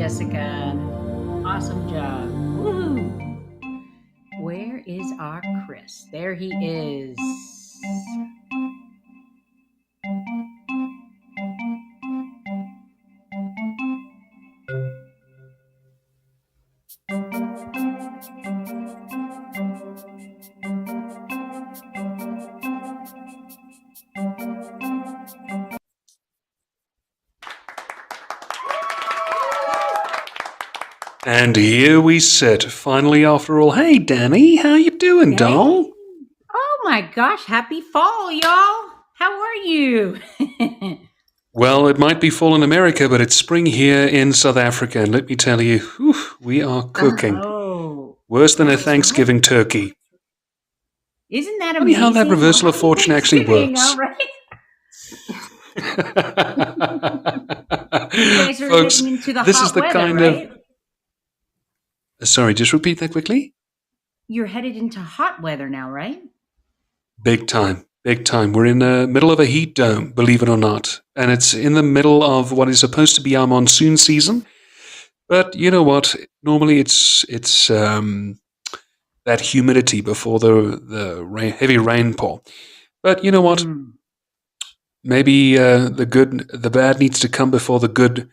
Jessica. Awesome job. Woo! Where is our Chris? There he is. And here we sit, finally after all. Hey, Danny, how you doing, doll? Oh my gosh, happy fall, y'all. How are you? Well, it might be fall in America, but it's spring here in South Africa. And let me tell you, we are cooking. Worse than a Thanksgiving turkey. Isn't that Funny amazing? how that reversal of fortune actually works. All right. Folks, this is the weather, kind right? of... Sorry, just repeat that quickly. You're headed into hot weather now, right? Big time. Big time. We're in the middle of a heat dome, believe it or not. And it's in the middle of what is supposed to be our monsoon season. But you know what? Normally it's that humidity before the heavy rainfall. But you know what? Maybe the bad needs to come before the good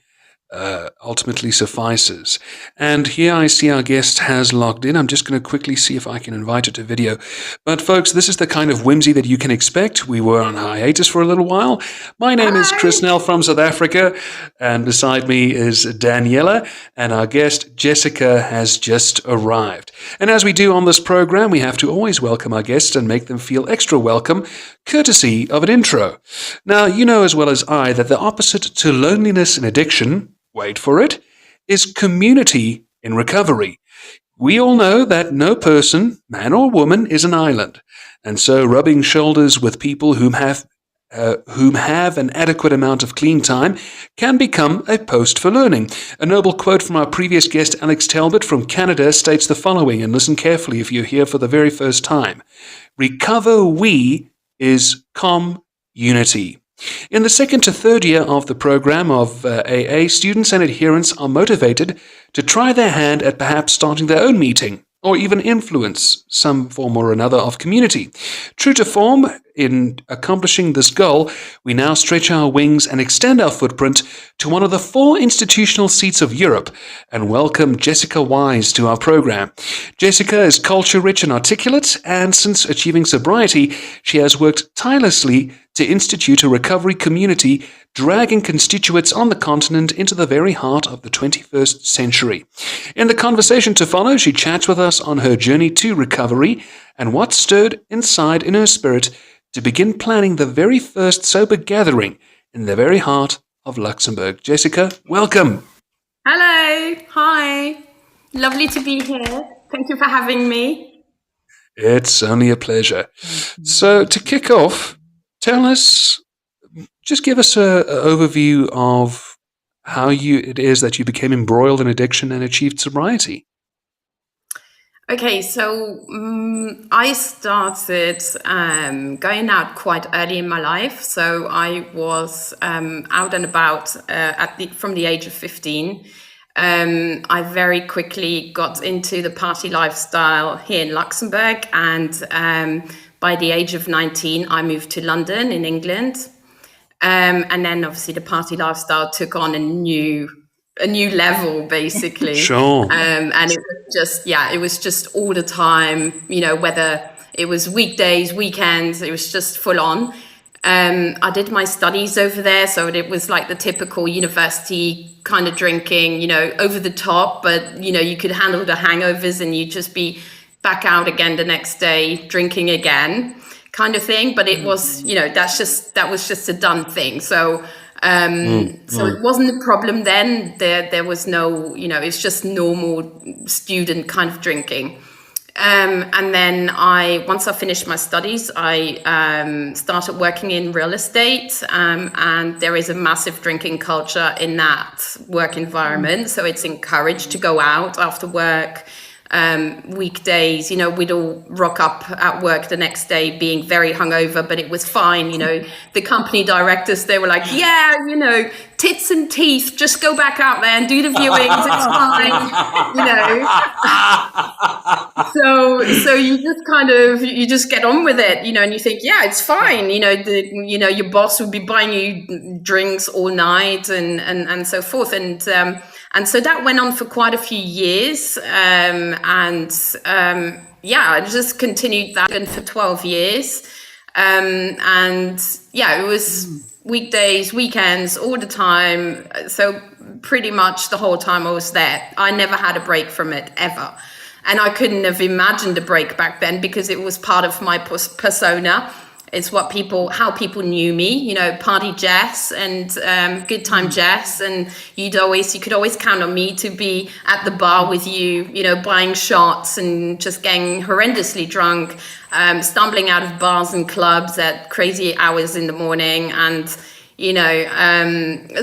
ultimately suffices. And here I see our guest has logged in. I'm just going to quickly see if I can invite her to video. But folks, this is the kind of whimsy that you can expect. We were on hiatus for a little while. My name is Chris Nell from South Africa, and beside me is Daniela, and our guest Jessica has just arrived. And as we do on this program, we have to always welcome our guests and make them feel extra welcome, courtesy of an intro. Now, you know as well as I that the opposite to loneliness and addiction, wait for it, is community in recovery. We all know that no person, man or woman, is an island. And so rubbing shoulders with people whom have an adequate amount of clean time can become a post for learning. A noble quote from our previous guest, Alex Talbot from Canada, states the following, and listen carefully if you're here for the very first time. RecoverWE is community. In the second to third year of the program of AA, students and adherents are motivated to try their hand at perhaps starting their own meeting, or even influence some form or another of community. True to form, in accomplishing this goal, we now stretch our wings and extend our footprint to one of the 4 institutional seats of Europe and welcome Jessica Weis to our program. Jessica is culture-rich and articulate, and since achieving sobriety, she has worked tirelessly to institute a recovery community, dragging constituents on the continent into the very heart of the 21st century. In the conversation to follow, she chats with us on her journey to recovery and what stirred inside in her spirit to begin planning the very first sober gathering in the very heart of Luxembourg. Jessica, welcome. Hello. Hi. Lovely to be here. Thank you for having me. It's only a pleasure. So to kick off, tell us, just give us an overview of how it is that you became embroiled in addiction and achieved sobriety. Okay, so I started going out quite early in my life. So I was out and about from the age of 15. I very quickly got into the party lifestyle here in Luxembourg, and by the age of 19, I moved to London in England. And then obviously the party lifestyle took on a new level, basically. Sure. And it was just all the time, whether it was weekdays, weekends, it was just full on. I did my studies over there, so it was like the typical university kind of drinking, over the top, but, you could handle the hangovers and you'd just be back out again the next day, drinking again kind of thing. But it was, that was just a done thing. So it wasn't a problem then. There was no, it's just normal student kind of drinking. And then once I finished my studies, I started working in real estate, and there is a massive drinking culture in that work environment. So it's encouraged to go out after work, weekdays, we'd all rock up at work the next day being very hungover, but it was fine. The company directors, they were like, yeah, tits and teeth, just go back out there and do the viewings. It's fine, So you just get on with it, and you think, yeah, it's fine. Your boss would be buying you drinks all night and so forth. And so that went on for quite a few years. I just continued that for 12 years. It was weekdays, weekends, all the time. So pretty much the whole time I was there. I never had a break from it, ever. And I couldn't have imagined a break back then because it was part of my persona. It's how people knew me, party Jess and good time Jess. And you could always count on me to be at the bar with you, buying shots and just getting horrendously drunk, stumbling out of bars and clubs at crazy hours in the morning. And,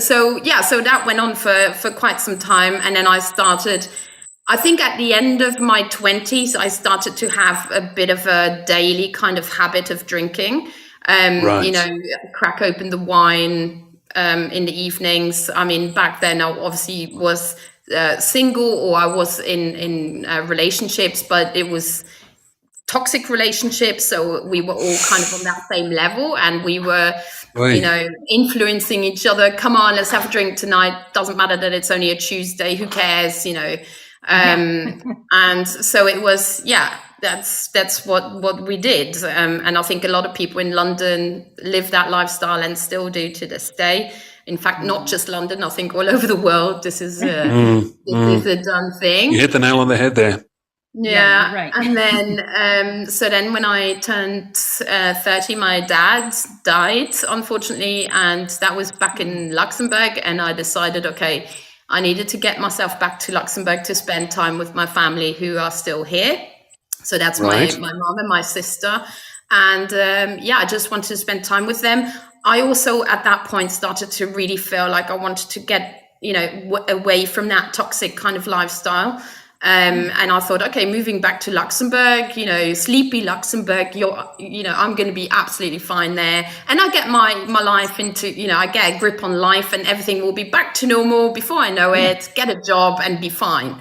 so that went on for quite some time. And then I think at the end of my 20s, I started to have a bit of a daily kind of habit of drinking. Crack open the wine in the evenings. I mean, back then I obviously was single, or I was in relationships, but it was toxic relationships. So we were all kind of on that same level, and we were, influencing each other. Come on, let's have a drink tonight. Doesn't matter that it's only a Tuesday. Who cares? And so it was, that's what we did. And I think a lot of people in London live that lifestyle and still do to this day. In fact, not just London, I think all over the world, this is is a done thing. You hit the nail on the head there. Yeah, right. And then, so then when I turned 30, my dad died, unfortunately, and that was back in Luxembourg. And I decided, okay, I needed to get myself back to Luxembourg to spend time with my family who are still here. So that's my mom and my sister. And I just wanted to spend time with them. I also, at that point, started to really feel like I wanted to get, away from that toxic kind of lifestyle. And I thought, okay, moving back to Luxembourg, sleepy Luxembourg, I'm going to be absolutely fine there. And I get my life into, I get a grip on life and everything will be back to normal before I know it, get a job and be fine.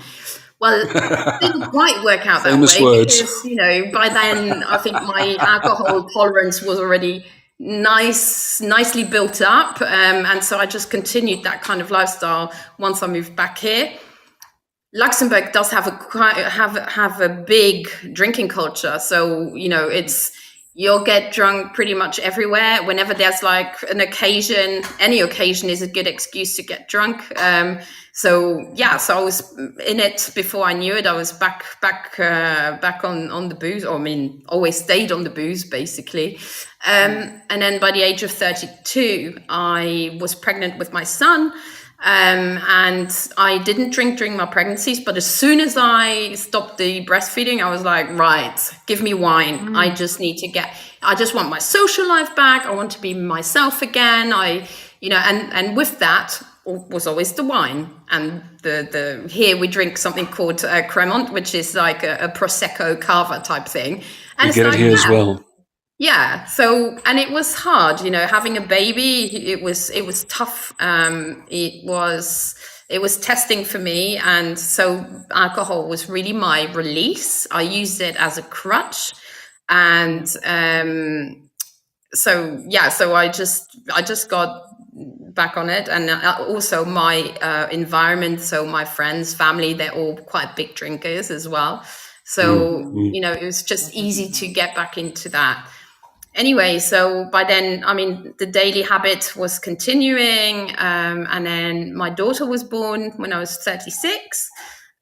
Well, it didn't quite work out that way because, by then I think my alcohol tolerance was already nicely built up. And so I just continued that kind of lifestyle once I moved back here. Luxembourg does have a big drinking culture. So, you'll get drunk pretty much everywhere. Whenever there's like an occasion, any occasion is a good excuse to get drunk. So I was in it before I knew it. I was back on the booze, always stayed on the booze basically. And then by the age of 32, I was pregnant with my son. And I didn't drink during my pregnancies, but as soon as I stopped the breastfeeding, I was like, right, give me wine. I just want my social life back. I want to be myself again. And with that was always the wine. And here we drink something called Cremant, which is like a Prosecco Cava type thing. And you get it here as well. Yeah. So, and it was hard, having a baby, it was tough. It was testing for me. And so alcohol was really my release. I used it as a crutch. And, so I just got back on it. And also my, environment. So my friends, family, they're all quite big drinkers as well. So, it was just easy to get back into that. Anyway, so by then, the daily habit was continuing, and then my daughter was born when I was 36,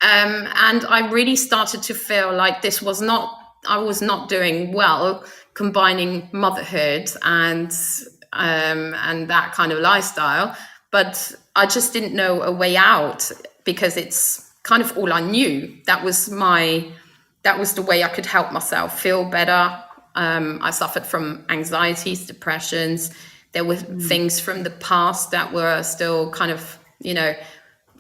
and I really started to feel like I was not doing well combining motherhood and that kind of lifestyle, but I just didn't know a way out because it's kind of all I knew. That was the way I could help myself feel better. I suffered from anxieties, depressions. There were things from the past that were still kind of,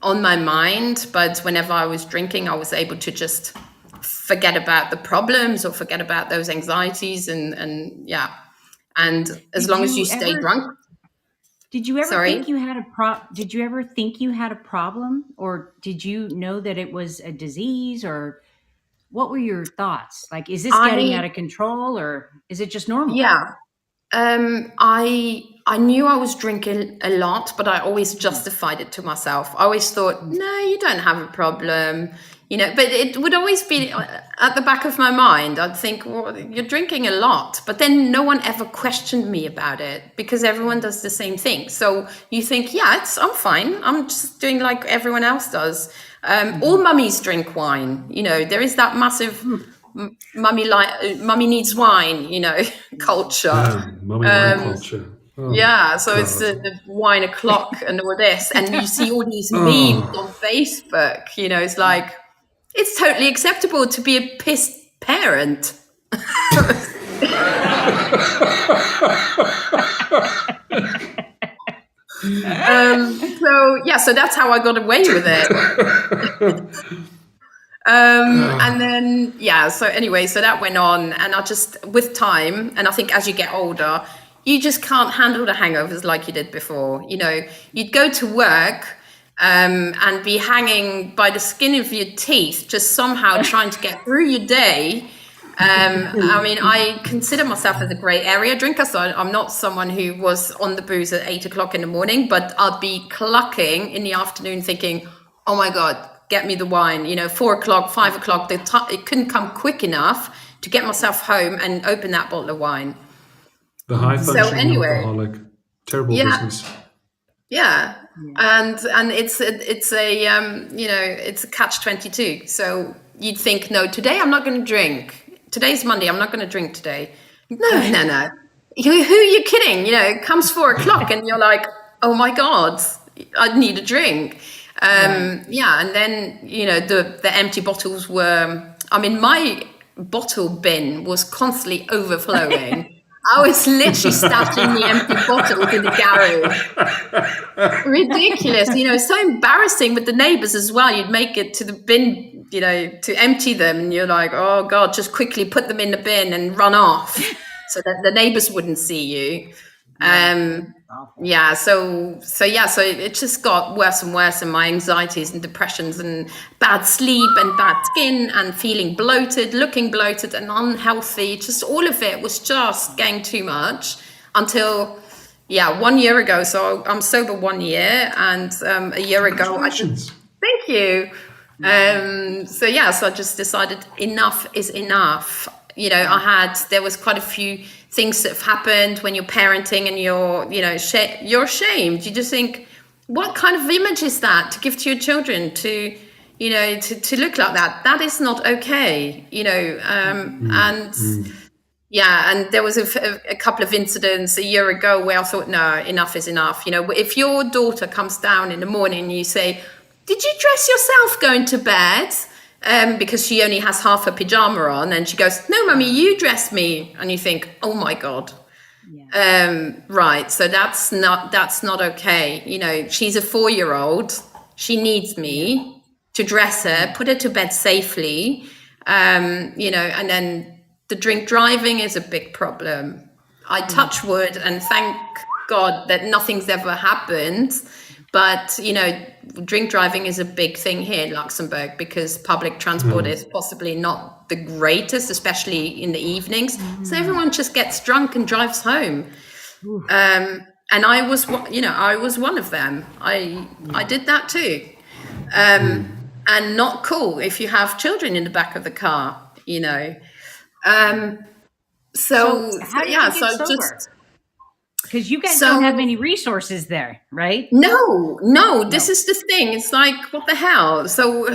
on my mind. But whenever I was drinking, I was able to just forget about the problems or forget about those anxieties, and yeah. And as long as you stay drunk. Did you ever Sorry? think you had did you ever think you had a problem, or did you know that it was a disease, or what were your thoughts? Like, is this getting out of control, or is it just normal? Yeah. I knew I was drinking a lot, but I always justified it to myself. I always thought, no, you don't have a problem, but it would always be at the back of my mind. I'd think, well, you're drinking a lot, but then no one ever questioned me about it because everyone does the same thing. So you think, yeah, I'm fine. I'm just doing like everyone else does. All mummies drink wine. There is that massive mummy needs wine, culture. Mummy wine culture. Oh, yeah, so God. it's the wine o'clock and all this, and you see all these memes on Facebook. It's like it's totally acceptable to be a pissed parent. So that's how I got away with it. And then, so that went on, and I just, with time, and I think as you get older, you just can't handle the hangovers like you did before. You'd go to work and be hanging by the skin of your teeth, just somehow trying to get through your day. I mean, I consider myself as a grey area drinker, so I'm not someone who was on the booze at 8 o'clock in the morning, but I'd be clucking in the afternoon thinking, oh my God, get me the wine, 4 o'clock, 5 o'clock, it couldn't come quick enough to get myself home and open that bottle of wine. The high functioning alcoholic, terrible business. Yeah. And it's a catch-22. So you'd think, no, today I'm not going to drink. Today's Monday, I'm not going to drink today. No. Who are you kidding? It comes 4 o'clock and you're like, oh my God, I need a drink. And then, the empty bottles were, my bottle bin was constantly overflowing. I was literally stashing the empty bottles in the garage. Ridiculous. So embarrassing with the neighbors as well. You'd make it to the bin, to empty them. And you're like, oh God, just quickly put them in the bin and run off so that the neighbors wouldn't see you. So it just got worse and worse, and my anxieties and depressions and bad sleep and bad skin and feeling bloated, looking bloated and unhealthy, just all of it was just getting too much until 1 year ago. So I'm sober 1 year, and a year ago thank you. So I just decided enough is enough. There was quite a few things that have happened when you're parenting and you're ashamed. You just think, what kind of image is that to give to your children to look like that? That is not okay, and there was a couple of incidents a year ago where I thought, no, enough is enough. If your daughter comes down in the morning and you say, did you dress yourself going to bed? Because she only has half her pajama on, and she goes, no, mummy, you dress me. And you think, oh my God. Right. So that's not okay. She's a 4-year-old. She needs me to dress her, put her to bed safely. And then the drink driving is a big problem. I touch wood and thank God that nothing's ever happened. But, drink driving is a big thing here in Luxembourg because public transport is possibly not the greatest, especially in the evenings. So everyone just gets drunk and drives home. And I was one of them. I did that too. And not cool if you have children in the back of the car, So how did you get sober? Because you guys don't have any resources there, right? No, this is the thing. It's like, what the hell? So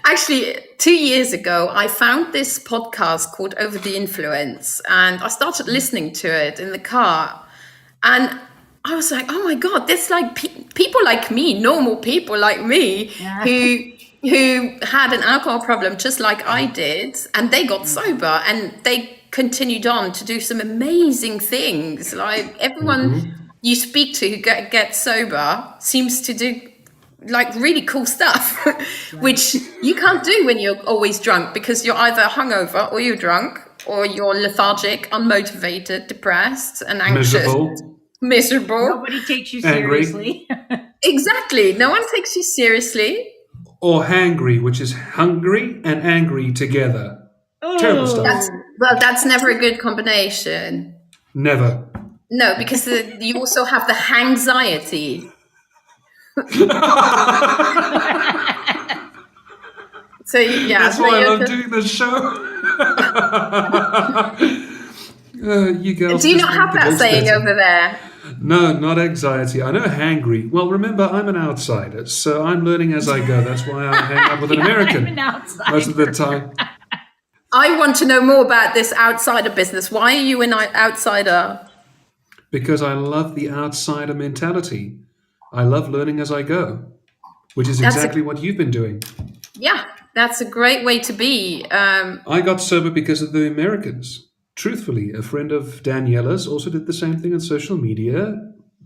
actually, 2 years ago, I found this podcast called Over the Influence, and I started listening to it in the car. And I was like, oh my God, there's like people like me, normal people like me, who had an alcohol problem just like I did, and they got sober, and they continued on to do some amazing things. Like everyone you speak to who gets sober seems to do like really cool stuff, which you can't do when you're always drunk, because you're either hungover or you're drunk or you're lethargic, unmotivated, depressed and anxious. Miserable. Nobody takes you Angry. seriously. Exactly. No one takes you seriously. Or hangry, which is hungry and angry together. Terrible stuff. That's never a good combination. Never. No, because you also have the hangxiety. So yeah, that's why I love doing this show. You girls. Do you not have that saying over there? No, not anxiety. I know hangry. Well, remember, I'm an outsider, so I'm learning as I go. That's why I hang out with an American most of the time. I want to know more about this outsider business. Why are you an outsider? Because I love the outsider mentality. I love learning as I go, which is exactly what you've been doing. Yeah, that's a great way to be. I got sober because of the Americans. Truthfully, a friend of Daniela's also did the same thing on social media.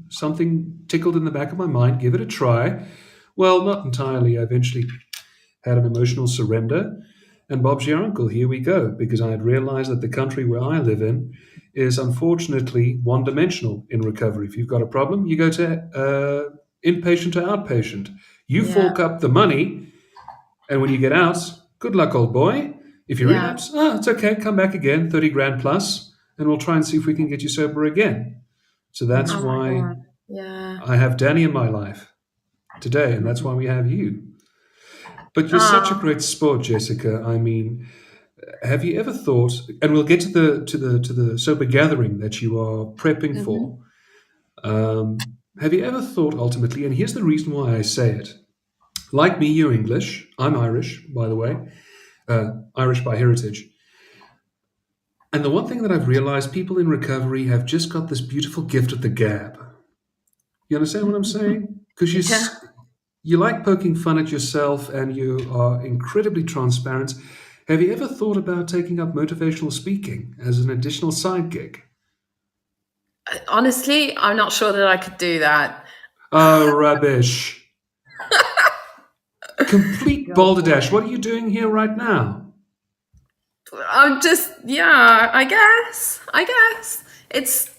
Something tickled in the back of my mind. Give it a try. Well, not entirely. I eventually had an emotional surrender. And Bob's your uncle. Here we go. Because I had realized that the country where I live in is unfortunately one-dimensional in recovery. If you've got a problem, you go to inpatient or outpatient. You fork up the money, and when you get out, good luck, old boy. If you relapse, it's okay. Come back again, 30 grand plus, and we'll try and see if we can get you sober again. So that's why I have Danny in my life today, and that's why we have you. But you're such a great sport, Jessica. I mean, have you ever thought? And we'll get to the sober gathering that you are prepping for. Have you ever thought ultimately? And here's the reason why I say it. Like me, you're English. I'm Irish, by the way. Irish by heritage. And the one thing that I've realized, people in recovery have just got this beautiful gift of the gab. You understand what I'm saying? Because you like poking fun at yourself and you are incredibly transparent. Have you ever thought about taking up motivational speaking as an additional side gig? Honestly, I'm not sure that I could do that. Oh, rubbish. Complete balderdash. What are you doing here right now? I'm just, I guess. It's,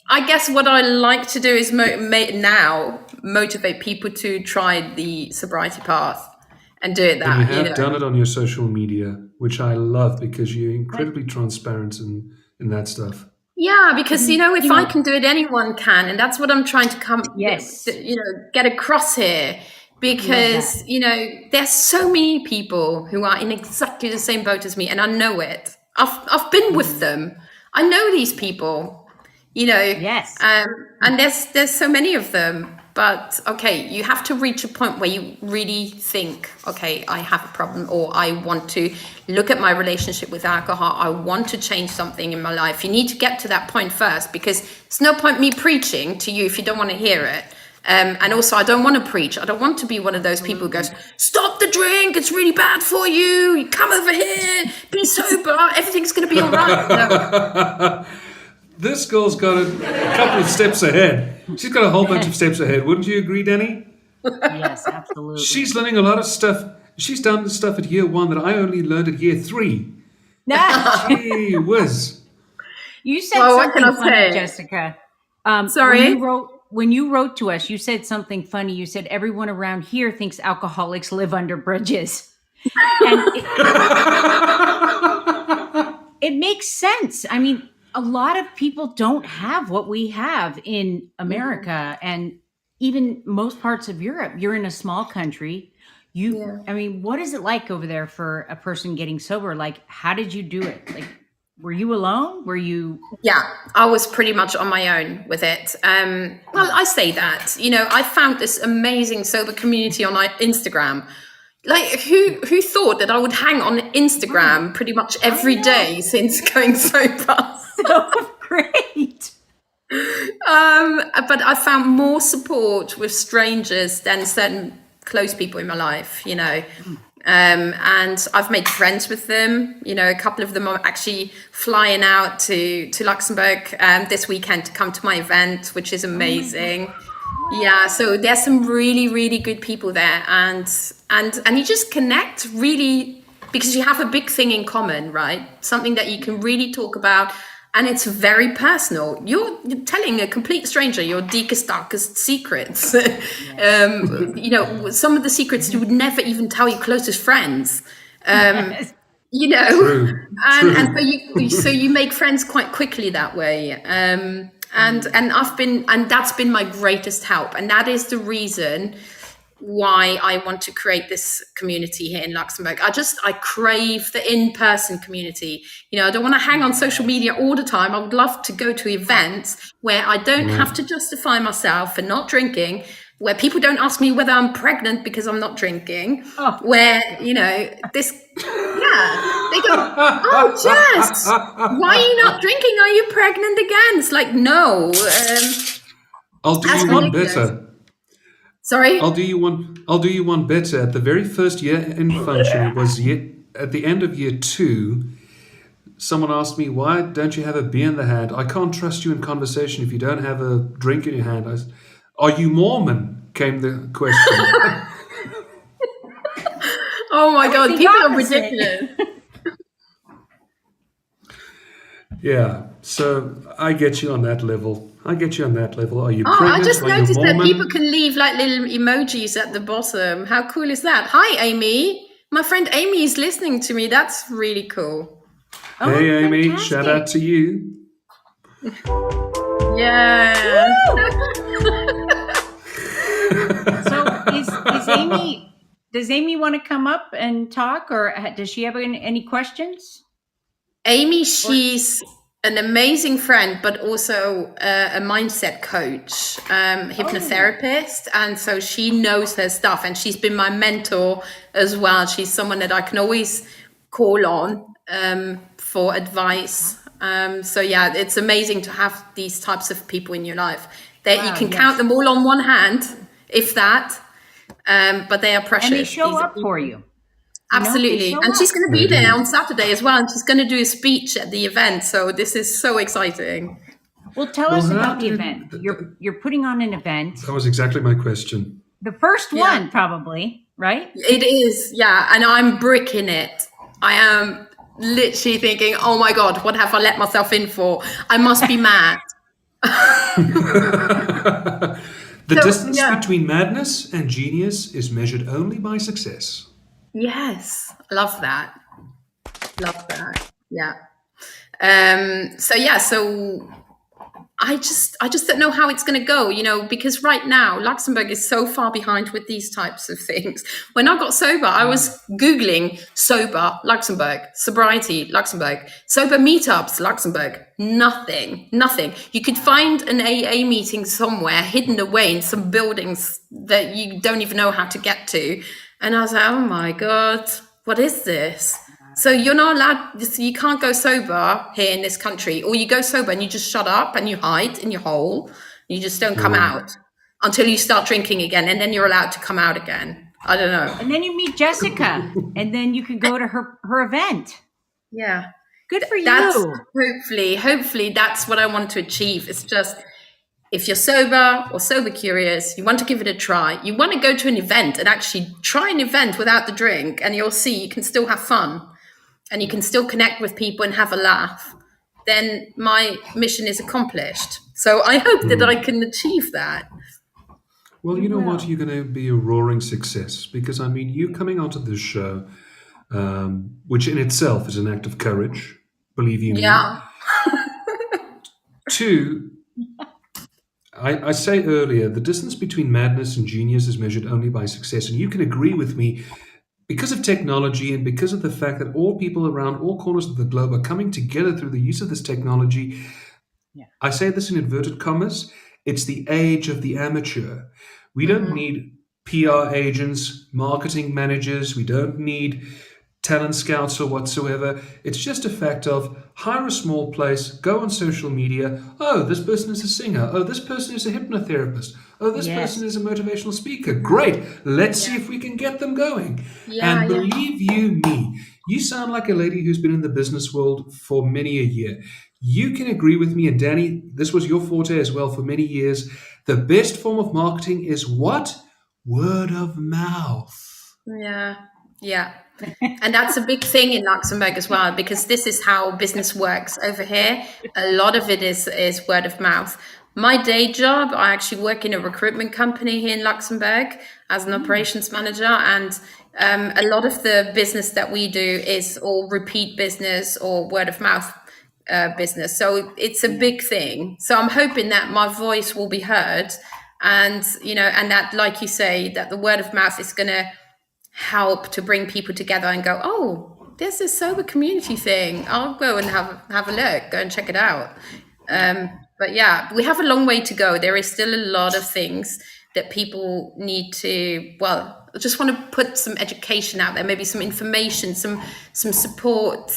I guess what I like to do is motivate people to try the sobriety path and do it that. And you have done it on your social media, which I love because you're incredibly transparent in that stuff. Yeah, because, if I can do it, anyone can. And that's what I'm trying to get across here. Because, there's so many people who are in exactly the same boat as me, and I know it. I've been with them. I know these people, Yes. And there's so many of them. But, okay, you have to reach a point where you really think, okay, I have a problem, or I want to look at my relationship with alcohol. I want to change something in my life. You need to get to that point first, because there's no point me preaching to you if you don't want to hear it. And also, I don't want to preach. I don't want to be one of those people who goes, stop the drink, it's really bad for you. You come over here, be sober, everything's going to be all right. No. This girl's got a couple of steps ahead. She's got a whole bunch of steps ahead. Wouldn't you agree, Danny? Yes, absolutely. She's learning a lot of stuff. She's done the stuff at year 1 that I only learned at year 3. Gee whiz. You said something funny, Jessica. Sorry? When you wrote to us, you said something funny. You said everyone around here thinks alcoholics live under bridges. And it makes sense. I mean, a lot of people don't have what we have in America and even most parts of Europe. You're in a small country. I mean, what is it like over there for a person getting sober? Like, how did you do it? Like, were you alone? Were you? Yeah, I was pretty much on my own with it. Well, I say that, I found this amazing sober community on Instagram. Like, who thought that I would hang on Instagram pretty much every day since going sober? So great. But I found more support with strangers than certain close people in my life, and I've made friends with them. A couple of them are actually flying out to Luxembourg this weekend to come to my event, which is amazing. Yeah, so there's some really, really good people there, and you just connect really because you have a big thing in common, right? Something that you can really talk about, and it's very personal. You're telling a complete stranger your deepest, darkest secrets. Some of the secrets you would never even tell your closest friends. Yes. You know, True. and True. so you make friends quite quickly that way. And that's been my greatest help, and that is the reason why I want to create this community here in Luxembourg. I crave the in-person community. I don't want to hang on social media all the time. I would love to go to events where I don't have to justify myself for not drinking, where people don't ask me whether I'm pregnant because I'm not drinking, where, this, they go, "Oh, Jess, why are you not drinking? Are you pregnant again?" It's like, no. I'll do That's you one ridiculous. better. Sorry? I'll do you one better. At the very first year-end function, it was at the end of year 2. Someone asked me, "Why don't you have a beer in the hand? I can't trust you in conversation if you don't have a drink in your hand." I said, "Are you Mormon?" came the question. Oh my God, the people are opposite. ridiculous. Yeah, so I get you on that level. Are you Oh, I pregnant? just Are you noticed that people Mormon? can leave like little emojis at the bottom. How cool is that? Hi, Amy. My friend Amy is listening to me. That's really cool. Hey, Amy, fantastic. shout out to you. Yeah. So is Amy? Does Amy want to come up and talk, or does she have any questions? Amy, she's an amazing friend, but also a mindset coach, hypnotherapist. And so she knows her stuff, and she's been my mentor as well. She's someone that I can always call on for advice. So yeah, it's amazing to have these types of people in your life. That you can count them all on one hand, if that. But they are precious. And they show These are up for you. Absolutely. And she's going to be there on Saturday as well. And she's going to do a speech at the event. So this is so exciting. Well, tell us about the event. You're putting on an event. That was exactly my question. The first one, probably, right? It is, yeah. And I'm bricking it. I am literally thinking, oh my God, what have I let myself in for? I must be mad. The distance between madness and genius is measured only by success. Yes, love that. Yeah. So I just don't know how it's going to go, because right now Luxembourg is so far behind with these types of things. When I got sober, I was Googling sober Luxembourg, sobriety Luxembourg, sober meetups Luxembourg. Nothing. You could find an AA meeting somewhere hidden away in some buildings that you don't even know how to get to. And I was like, oh my God, what is this? So you're not allowed, you can't go sober here in this country, or you go sober and you just shut up and you hide in your hole. You just don't come out until you start drinking again, and then you're allowed to come out again. I don't know. And then you meet Jessica, and then you can go to her event. Yeah. Good for That's, you. Hopefully that's what I want to achieve. It's just, if you're sober or sober curious, you want to give it a try. You want to go to an event and actually try an event without the drink, and you'll see you can still have fun. And you can still connect with people and have a laugh, then my mission is accomplished. So I hope that I can achieve that. Well, you know what? You're going to be a roaring success because, you coming onto this show, which in itself is an act of courage, believe you me. Yeah. 2, I say earlier, the distance between madness and genius is measured only by success. And you can agree with me. Because of technology and because of the fact that all people around all corners of the globe are coming together through the use of this technology, I say this in inverted commas, it's the age of the amateur. We don't need PR agents, marketing managers, we don't need talent scouts or whatsoever. It's just a fact of hire a small place, go on social media. Oh, this person is a singer. Oh, this person is a hypnotherapist. Oh, this person is a motivational speaker. Great. Let's see if we can get them going. And believe you me, you sound like a lady who's been in the business world for many a year. You can agree with me, and Danny, this was your forte as well for many years, The best form of marketing is what? Word of mouth. Yeah, yeah. And that's a big thing in Luxembourg as well, because this is how business works over here. A lot of it is word of mouth. My day job, I actually work in a recruitment company here in Luxembourg as an operations manager, and a lot of the business that we do is all repeat business or word of mouth business. So it's a big thing. So I'm hoping that my voice will be heard, and and that, like you say, that the word of mouth is going to help to bring people together and go, oh, there's this sober community thing. I'll go and have a look, go and check it out. But yeah, we have a long way to go. There is still a lot of things that people need to, well, I just want to put some education out there, maybe some information, some support,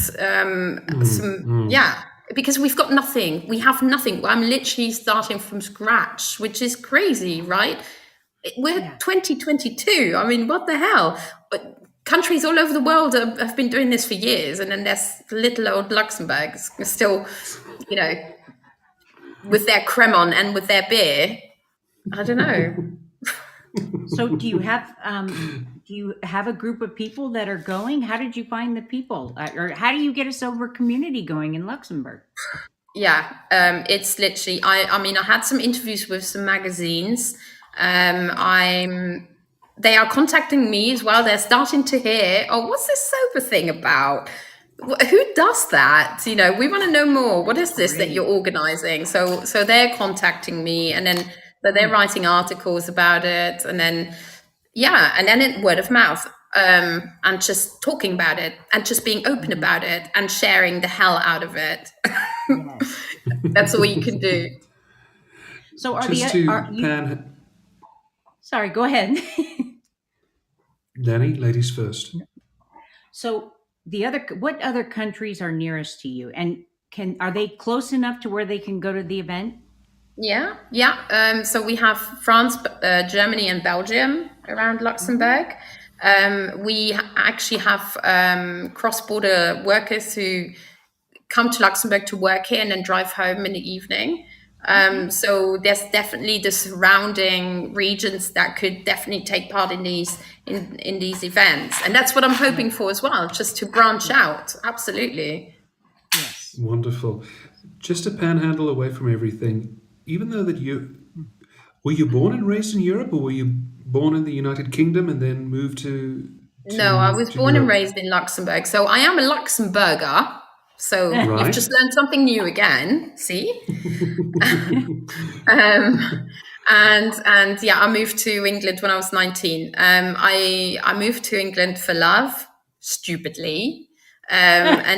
yeah, because we've got nothing. We have nothing. I'm literally starting from scratch, which is crazy, right? We're 2022. I mean, what the hell? But countries all over the world have been doing this for years, and then there's little old Luxembourg still, with their cremon and with their beer. I don't know. So do you have a group of people that are going? How did you find the people, or how do you get a sober community going in Luxembourg? Yeah, it's literally. I mean, I had some interviews with some magazines. They are contacting me as well. They're starting to hear, oh, what's this sober thing about? Who does that? We want to know more. What is this that you're organizing? So they're contacting me, and then they're writing articles about it, and then word of mouth, and just talking about it, and just being open about it, and sharing the hell out of it. Yes. That's all you can do. So sorry, go ahead. Danny, ladies first. So what other countries are nearest to you, and are they close enough to where they can go to the event? Yeah. So we have France, Germany, and Belgium around Luxembourg. We actually have cross-border workers who come to Luxembourg to work here and then drive home in the evening. So there's definitely the surrounding regions that could definitely take part in these events, and that's what I'm hoping for as well, just to branch out. Absolutely. Yes. Wonderful. Just a panhandle away from everything. Even though were you born and raised in Europe, or were you born in the United Kingdom and then moved to No, I was born Europe? and raised in Luxembourg, so I am a Luxembourger. So Right. You've just learned something new again. See. And yeah, I moved to England when I was 19. I moved to England for love, stupidly, and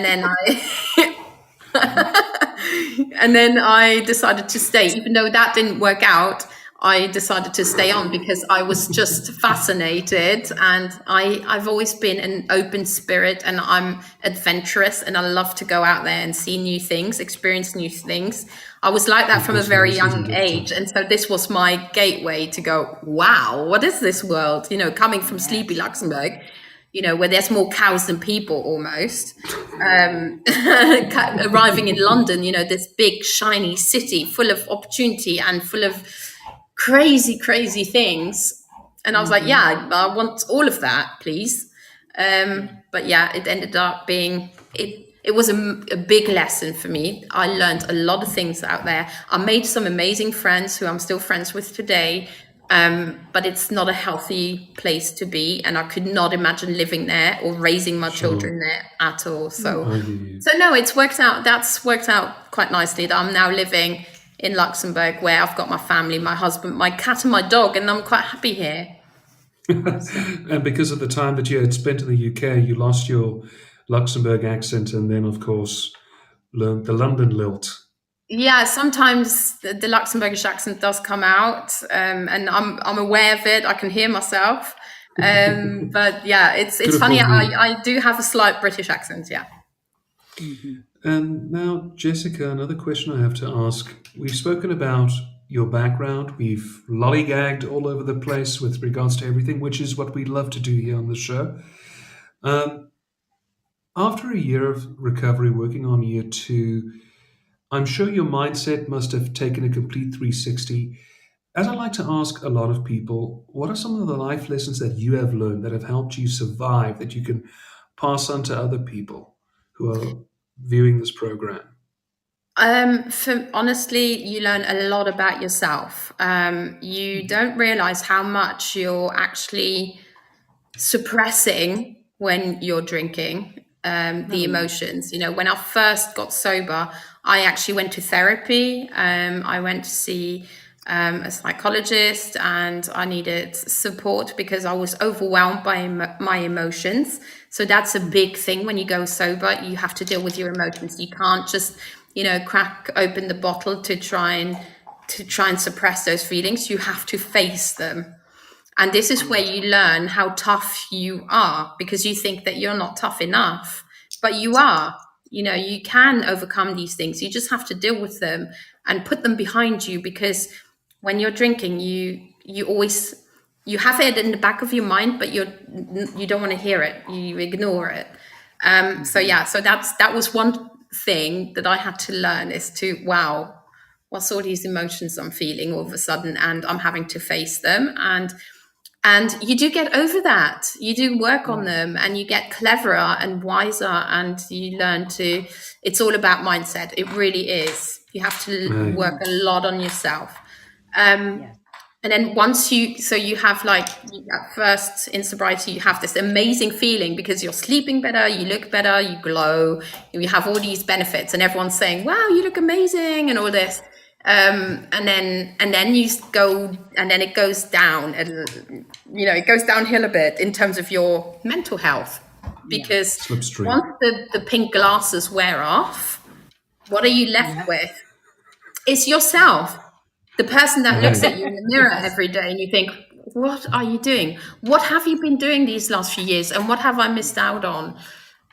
then I decided to stay, even though that didn't work out. I decided to stay on because I was just fascinated, and I've always been an open spirit, and I'm adventurous, and I love to go out there and see new things, experience new things. I was like that from a very young age, and so this was my gateway to go, wow, what is this world? Coming from sleepy Luxembourg, where there's more cows than people almost. Arriving in London, this big shiny city full of opportunity and full of crazy things, and I was like, yeah, I want all of that, please. But yeah, it ended up being it was a big lesson for me. I learned a lot of things out there. I made some amazing friends who I'm still friends with today, but it's not a healthy place to be, and I could not imagine living there or raising my children there at all. So no, it's worked out. That's worked out quite nicely that I'm now living in Luxembourg, where I've got my family, my husband, my cat, and my dog, and I'm quite happy here. And because of the time that you had spent in the UK, you lost your Luxembourg accent, and then, of course, learned the London lilt. Yeah, sometimes the Luxembourgish accent does come out, and I'm aware of it. I can hear myself, but yeah, it's funny. I do have a slight British accent. Yeah. Mm-hmm. And now, Jessica, another question I have to ask. We've spoken about your background. We've lollygagged all over the place with regards to everything, which is what we love to do here on the show. After a year of recovery, working on year 2, I'm sure your mindset must have taken a complete 360. As I like to ask a lot of people, what are some of the life lessons that you have learned that have helped you survive that you can pass on to other people who are viewing this program? For honestly, you learn a lot about yourself. You don't realize how much you're actually suppressing when you're drinking, the emotions. You know, when I first got sober, I actually went to therapy. I went to see a psychologist, and I needed support because I was overwhelmed by my emotions. So that's a big thing when you go sober. You have to deal with your emotions. You can't just, crack open the bottle to try and suppress those feelings. You have to face them. And this is where you learn how tough you are, because you think that you're not tough enough, but you are. You can overcome these things. You just have to deal with them and put them behind you, because when you're drinking, you always, you have it in the back of your mind, but you don't want to hear it. You ignore it. So that was one thing that I had to learn, is to, wow, what's all these emotions I'm feeling all of a sudden, and I'm having to face them. And you do get over that. You do work on them, and you get cleverer and wiser, and you learn to, it's all about mindset. It really is. You have to work a lot on yourself. And then once you have, like, at first in sobriety, you have this amazing feeling because you're sleeping better, you look better, you glow, you have all these benefits, and everyone's saying, wow, you look amazing, and all this. And then you go, and then it goes down, it goes downhill a bit in terms of your mental health, because Slipstream. once the pink glasses wear off, what are you left with? It's yourself, the person that looks at you in the mirror every day, and you think, what are you doing? What have you been doing these last few years, and what have I missed out on?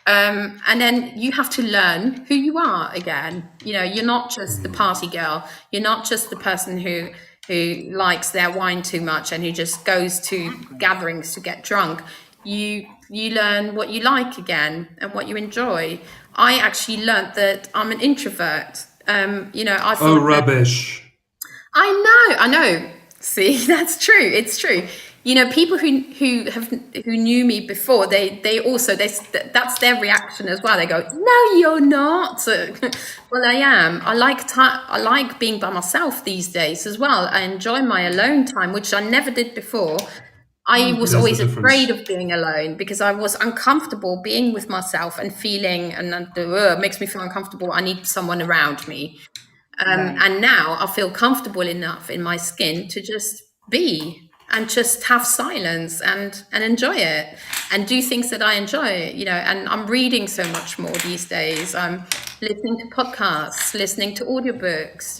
And then you have to learn who you are again. You're not just the party girl. You're not just the person who likes their wine too much and who just goes to gatherings to get drunk. You learn what you like again and what you enjoy. I actually learned that I'm an introvert. I thought Rubbish. I know. See, that's true. It's true. People who knew me before, that's their reaction as well. They go, "No, you're not." Well, I am. I like being by myself these days as well. I enjoy my alone time, which I never did before. I was always afraid of being alone because I was uncomfortable being with myself and feeling, and it makes me feel uncomfortable. I need someone around me. And now I feel comfortable enough in my skin to just be and just have silence and enjoy it and do things that I enjoy, and I'm reading so much more these days. I'm listening to podcasts, listening to audiobooks,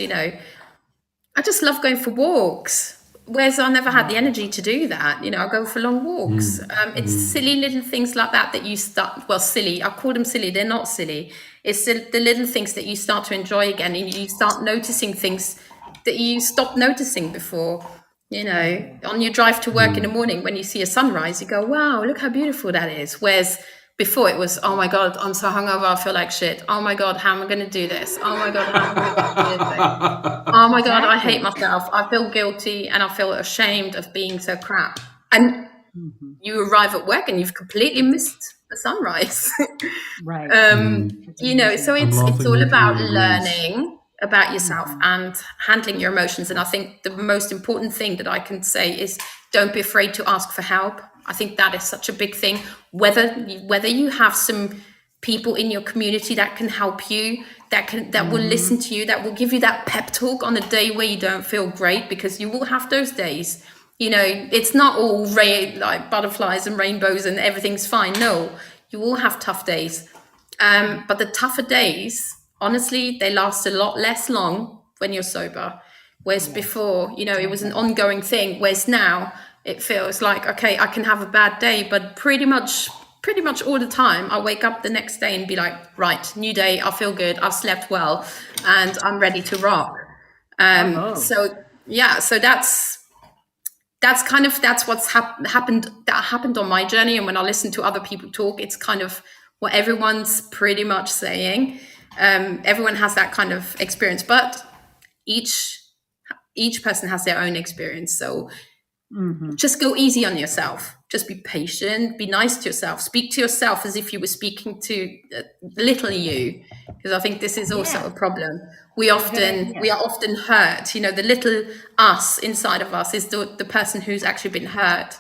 I just love going for walks, whereas I never had the energy to do that. I go for long walks. It's silly little things like that you start, well, silly, I call them silly, they're not silly. It's the little things that you start to enjoy again, and you start noticing things that you stopped noticing before. On your drive to work in the morning, when you see a sunrise, you go, wow, look how beautiful that is. Whereas before it was, oh my God, I'm so hungover, I feel like shit. Oh my God, how am I going to do this? Oh my God, how am I going to do this thing? Oh my God, I hate myself. I feel guilty and I feel ashamed of being so crap. And you arrive at work and you've completely missed the sunrise. Right. So it's all about learning about yourself and handling your emotions. And I think the most important thing that I can say is, don't be afraid to ask for help. I think that is such a big thing. Whether you have some people in your community that can help you, that will listen to you, that will give you that pep talk on a day where you don't feel great, because you will have those days. It's not all like butterflies and rainbows and everything's fine. No, you will have tough days. But the tougher days, honestly, they last a lot less long when you're sober. Whereas before, it was an ongoing thing. Whereas now it feels like, okay, I can have a bad day, but pretty much all the time, I wake up the next day and be like, right, new day, I feel good, I've slept well, and I'm ready to rock. So that's what's happened on my journey. And when I listen to other people talk, it's kind of what everyone's pretty much saying. Everyone has that kind of experience, but each each person has their own experience. So Mhm. just go easy on yourself. Just be patient, be nice to yourself, speak to yourself as if you were speaking to little you, because I think this is also Yeah. a problem. We Good often idea. we are often hurt. The little us inside of us is the person who's actually been hurt.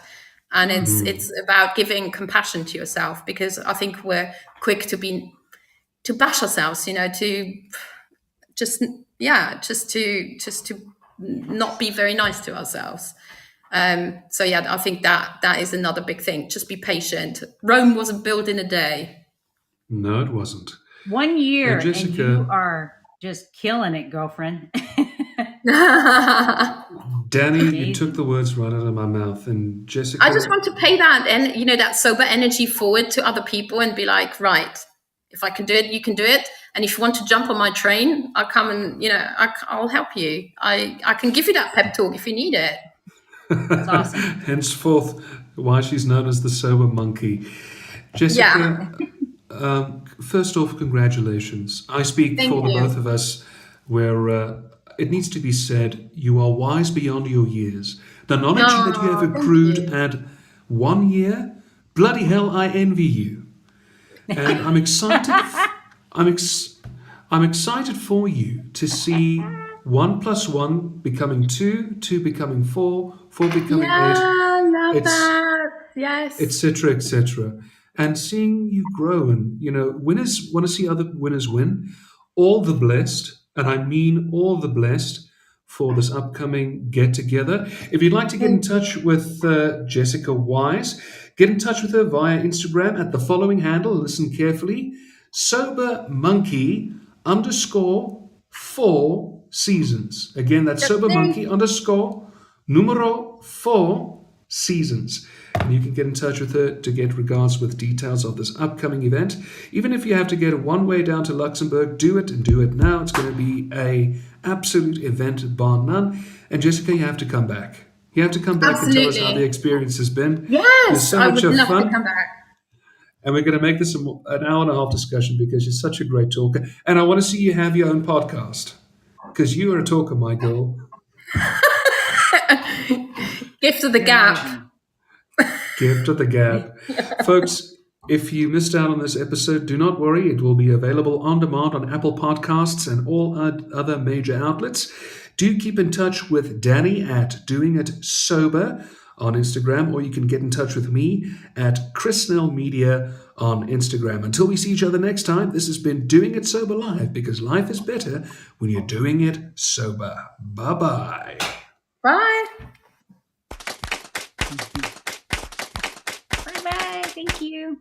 And it's about giving compassion to yourself, because I think we're quick to bash ourselves, to just to not be very nice to ourselves. So yeah, I think that is another big thing. Just be patient. Rome wasn't built in a day. No, it wasn't. 1 year and you Jessica, are just killing it, girlfriend. Danny, you took the Amazing. words right out of my mouth. And I just Jessica, want to pay that, and that sober energy forward to other people and be like, right, if I can do it, you can do it. And if you want to jump on my train, I'll come and I'll help you. I can give you that pep talk if you need it. That's awesome. henceforth, why she's known as the sober monkey. Yeah, Jessica, first off, congratulations. I speak thank for the you. both of us, where it needs to be said, you are wise beyond your years. The knowledge that you have No, thank accrued you. at 1 year, bloody hell, I envy you. And I'm excited. I'm ex- I'm excited for you to see 1 plus 1 becoming 2, 2 becoming 4, 4 becoming 8. Yeah, love It's that. Yes. etc., etc. And seeing you grow, and winners want to see other winners win. All the blessed, and I mean all the blessed, for this upcoming get together. If you'd like to get in Thank touch you. with Jessica Wise, get in touch with her via Instagram at the following handle. Listen carefully: sober monkey underscore 4 seasons. Again, that's That's sober me. monkey underscore numero 4 seasons. And you can get in touch with her to get regards with details of this upcoming event. Even if you have to get a one-way down to Luxembourg, do it, and do it now. It's going to be a absolute event bar none. And Jessica, you have to come back. You have to come back and tell us how the Absolutely. experience has been. It was Yes, so I much would of love to come fun. back. And we're going to make this an hour and a half discussion because you're such a great talker. And I want to see you have your own podcast because you are a talker, my girl. Gift of the You're gap. amazing. Gift of the gab. Folks, if you missed out on this episode, do not worry. It will be available on demand on Apple Podcasts and all other major outlets. Do keep in touch with Danny at Doing It Sober on Instagram, or you can get in touch with me at Chris Snell Media on Instagram. Until we see each other next time, this has been Doing It Sober Live, because life is better when you're doing it sober. Bye-bye. Bye. Bye bye. Thank you.